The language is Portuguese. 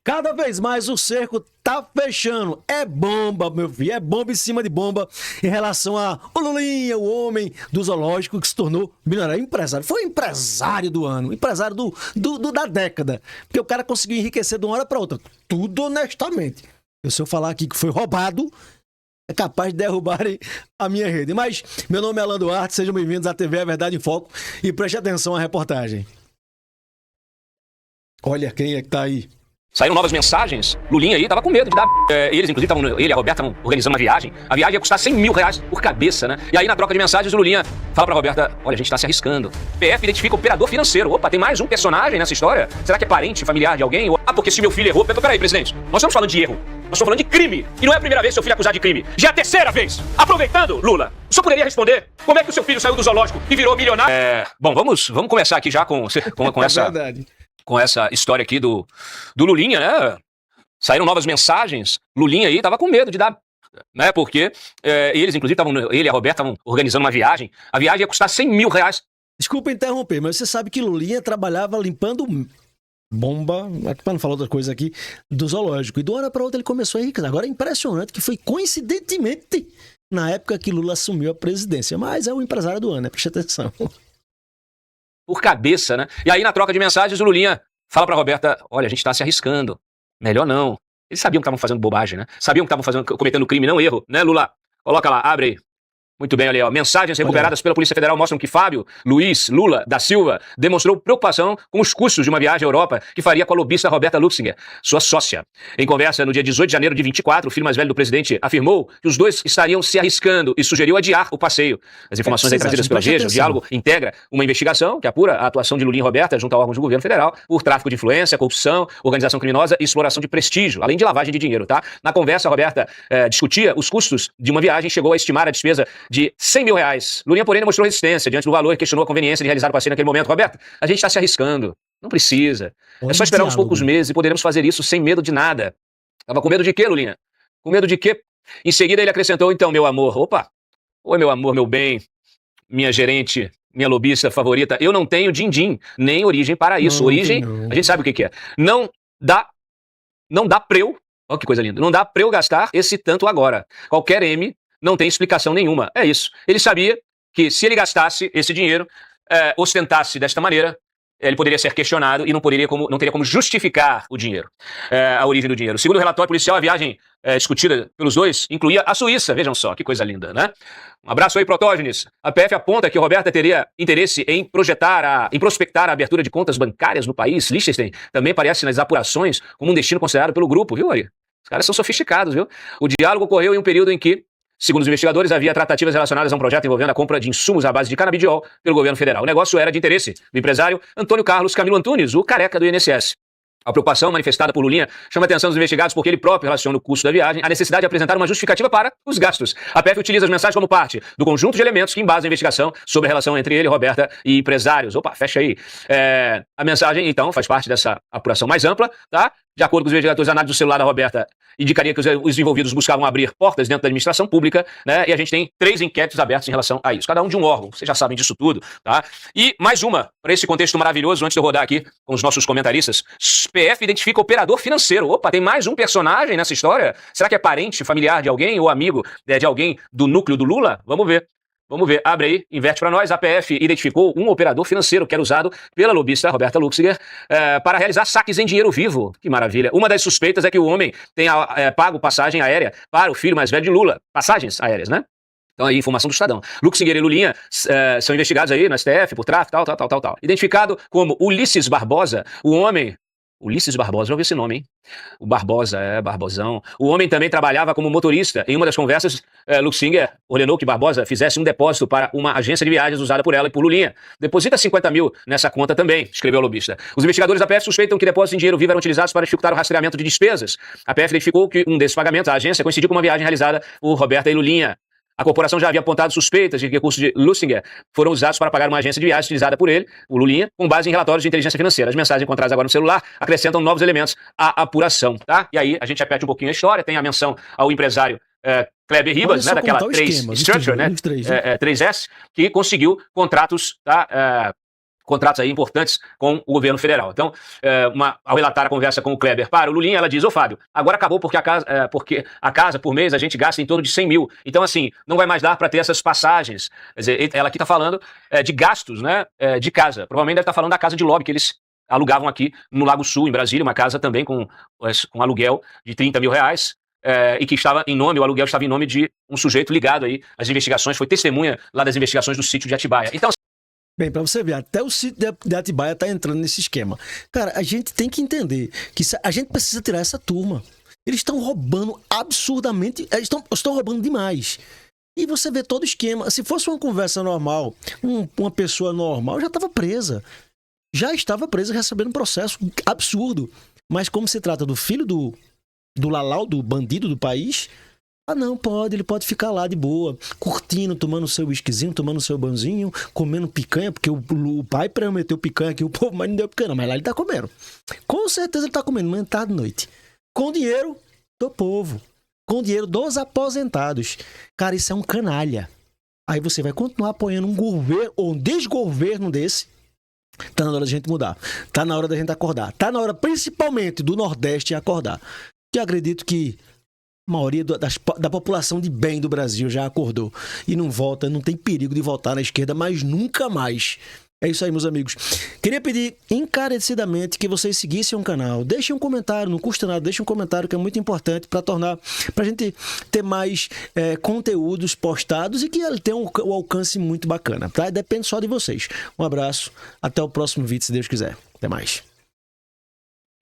Cada vez mais o cerco tá fechando. É bomba, meu filho. É bomba em cima de bomba em relação a o Lulinha, o homem do zoológico que se tornou milionário. Empresário. Foi empresário do ano. Empresário da década. Porque o cara conseguiu enriquecer de uma hora para outra. Tudo honestamente. Se eu falar aqui que foi roubado, é capaz de derrubarem a minha rede. Mas meu nome é Alan Duarte. Sejam bem-vindos à TV A Verdade em Foco. E preste atenção à reportagem. Olha quem é que tá aí. Saíram novas mensagens, Lulinha aí tava com medo de dar... eles, inclusive, ele e a Roberta estavam organizando uma viagem. A viagem ia custar 100 mil reais por cabeça, né? E aí, na troca de mensagens, o Lulinha fala pra Roberta, olha, a gente tá se arriscando. PF identifica operador financeiro. Opa, tem mais um personagem nessa história? Será que é parente, familiar de alguém? Ah, porque se meu filho errou... Peraí, presidente, nós estamos falando de erro. Nós estamos falando de crime. E não é a primeira vez que seu filho é acusado de crime. Já é a terceira vez. Aproveitando, Lula, o senhor poderia responder como é que o seu filho saiu do zoológico e virou milionário? Bom, vamos começar aqui já com essa... Verdade. Com essa história aqui do Lulinha, né? Saíram novas mensagens, Lulinha aí tava com medo de dar, né? Porque eles, inclusive, ele e a Roberta estavam organizando uma viagem. A viagem ia custar 100 mil reais. Desculpa interromper, mas você sabe que Lulinha trabalhava limpando bomba, para não falar outra coisa aqui, do zoológico. E de uma hora para outra ele começou a enriquecer. Agora é impressionante que foi coincidentemente na época que Lula assumiu a presidência. Mas é o empresário do ano, né? Preste atenção. Por cabeça, né? E aí, na troca de mensagens, o Lulinha fala pra Roberta, olha, a gente tá se arriscando. Melhor não. Eles sabiam que estavam fazendo bobagem, né? Sabiam que estavam cometendo crime, não erro, né, Lula? Coloca lá, abre aí. Muito bem, olha aí, ó. Mensagens recuperadas pela Polícia Federal mostram que Fábio Luiz Lula da Silva demonstrou preocupação com os custos de uma viagem à Europa que faria com a lobista Roberta Luxinger, sua sócia. Em conversa no dia 18 de janeiro de 24, o filho mais velho do presidente afirmou que os dois estariam se arriscando e sugeriu adiar o passeio. As informações aí trazidas pela Veja, o diálogo integra uma investigação que apura a atuação de Lulinha e Roberta junto a órgãos do governo federal por tráfico de influência, corrupção, organização criminosa e exploração de prestígio, além de lavagem de dinheiro, tá? Na conversa, a Roberta discutia os custos de uma viagem e chegou a estimar a despesa de 100 mil reais. Lulinha, porém, demonstrou resistência diante do valor e questionou a conveniência de realizar o passeio naquele momento. Roberta, a gente está se arriscando. Não precisa. É só esperar uns poucos meses e poderemos fazer isso sem medo de nada. Tava com medo de quê, Lulinha? Com medo de quê? Em seguida, ele acrescentou, então, meu amor. Opa! Oi, meu amor, meu bem, minha gerente, minha lobista favorita. Eu não tenho din-din, nem origem para isso. Origem, a gente sabe o que é. Não dá pra eu... Olha que coisa linda. Não dá pra eu gastar esse tanto agora. Qualquer M... Não tem explicação nenhuma. É isso. Ele sabia que se ele gastasse esse dinheiro, ostentasse desta maneira, ele poderia ser questionado e não teria como justificar o dinheiro, a origem do dinheiro. Segundo o relatório policial, a viagem discutida pelos dois incluía a Suíça. Vejam só, que coisa linda, né? Um abraço aí, Protógenes. A PF aponta que Roberta teria interesse em prospectar a abertura de contas bancárias no país. Liechtenstein também aparece nas apurações como um destino considerado pelo grupo, viu aí? Os caras são sofisticados, viu? O diálogo ocorreu em um período em que, segundo os investigadores, havia tratativas relacionadas a um projeto envolvendo a compra de insumos à base de canabidiol pelo governo federal. O negócio era de interesse do empresário Antônio Carlos Camilo Antunes, o careca do INSS. A preocupação manifestada por Lulinha chama a atenção dos investigados porque ele próprio relaciona o custo da viagem à necessidade de apresentar uma justificativa para os gastos. A PF utiliza as mensagens como parte do conjunto de elementos que embasam a investigação sobre a relação entre ele, Roberta e empresários. Opa, fecha aí. A mensagem, então, faz parte dessa apuração mais ampla, tá? De acordo com os investigadores, a análise do celular da Roberta indicaria que os envolvidos buscavam abrir portas dentro da administração pública, né? E a gente tem 3 inquéritos abertos em relação a isso. Cada um de um órgão, vocês já sabem disso tudo, tá? E mais uma, para esse contexto maravilhoso, antes de eu rodar aqui com os nossos comentaristas, PF identifica operador financeiro. Opa, tem mais um personagem nessa história? Será que é parente, familiar de alguém ou amigo de alguém do núcleo do Lula? Vamos ver. Vamos ver, abre aí, inverte para nós. A PF identificou um operador financeiro que era usado pela lobista Roberta Luxinger para realizar saques em dinheiro vivo. Que maravilha. Uma das suspeitas é que o homem tenha pago passagem aérea para o filho mais velho de Lula. Passagens aéreas, né? Então aí, informação do Estadão. Luxinger e Lulinha são investigados aí no STF por tráfico, tal. Identificado como Ulisses Barbosa, o homem... Ulisses Barbosa, já ouvi esse nome, hein? O Barbosa, Barbosão. O homem também trabalhava como motorista. Em uma das conversas, Luxinger ordenou que Barbosa fizesse um depósito para uma agência de viagens usada por ela e por Lulinha. Deposita 50 mil nessa conta também, escreveu o lobista. Os investigadores da PF suspeitam que depósitos em dinheiro vivo eram utilizados para dificultar o rastreamento de despesas. A PF identificou que um desses pagamentos à agência coincidiu com uma viagem realizada por Roberta e Lulinha. A corporação já havia apontado suspeitas de que recursos de Luxinger foram usados para pagar uma agência de viagens utilizada por ele, o Lulinha, com base em relatórios de inteligência financeira. As mensagens encontradas agora no celular acrescentam novos elementos à apuração, tá? E aí a gente repete um pouquinho a história, tem a menção ao empresário Kleber Ribas, né, daquela 3 Structure, né, 3S, que conseguiu contratos, tá, contratos aí importantes com o governo federal. Então, ao relatar a conversa com o Kleber para o Lulinha, ela diz: ô Fábio, agora acabou porque a casa por mês a gente gasta em torno de 100 mil. Então, assim, não vai mais dar para ter essas passagens. Quer dizer, ela aqui está falando de gastos, né, de casa. Provavelmente deve estar falando da casa de lobby que eles alugavam aqui no Lago Sul, em Brasília, uma casa também com aluguel de 30 mil reais. E que estava em nome, o aluguel estava em nome de um sujeito ligado aí às investigações, foi testemunha lá das investigações do sítio de Atibaia. Então, bem, pra você ver, até o sítio de Atibaia tá entrando nesse esquema. Cara, a gente tem que entender que a gente precisa tirar essa turma. Eles estão roubando absurdamente, estão roubando demais. E você vê todo o esquema. Se fosse uma conversa normal, uma pessoa normal já estava presa. Já estava presa recebendo um processo absurdo. Mas como se trata do filho do Lalau, do bandido do país... Ah, não, ele pode ficar lá de boa, curtindo, tomando seu whiskyzinho, tomando seu banzinho, comendo picanha, porque o pai prometeu picanha aqui, o povo, mas não deu picanha, mas lá ele tá comendo. Com certeza ele tá comendo, manhã, tarde, noite. Com dinheiro do povo, com dinheiro dos aposentados. Cara, isso é um canalha. Aí você vai continuar apoiando um governo, ou um desgoverno desse. Tá na hora da gente mudar, tá na hora da gente acordar, tá na hora principalmente do Nordeste acordar. Eu acredito que a maioria da população de bem do Brasil já acordou e não volta, não tem perigo de voltar na esquerda, mas nunca mais. É isso aí, meus amigos. Queria pedir encarecidamente que vocês seguissem o canal. Deixem um comentário, não custa nada, deixem um comentário que é muito importante pra gente ter mais conteúdos postados e que ele tenha um alcance muito bacana, tá? Depende só de vocês. Um abraço, até o próximo vídeo, se Deus quiser. Até mais.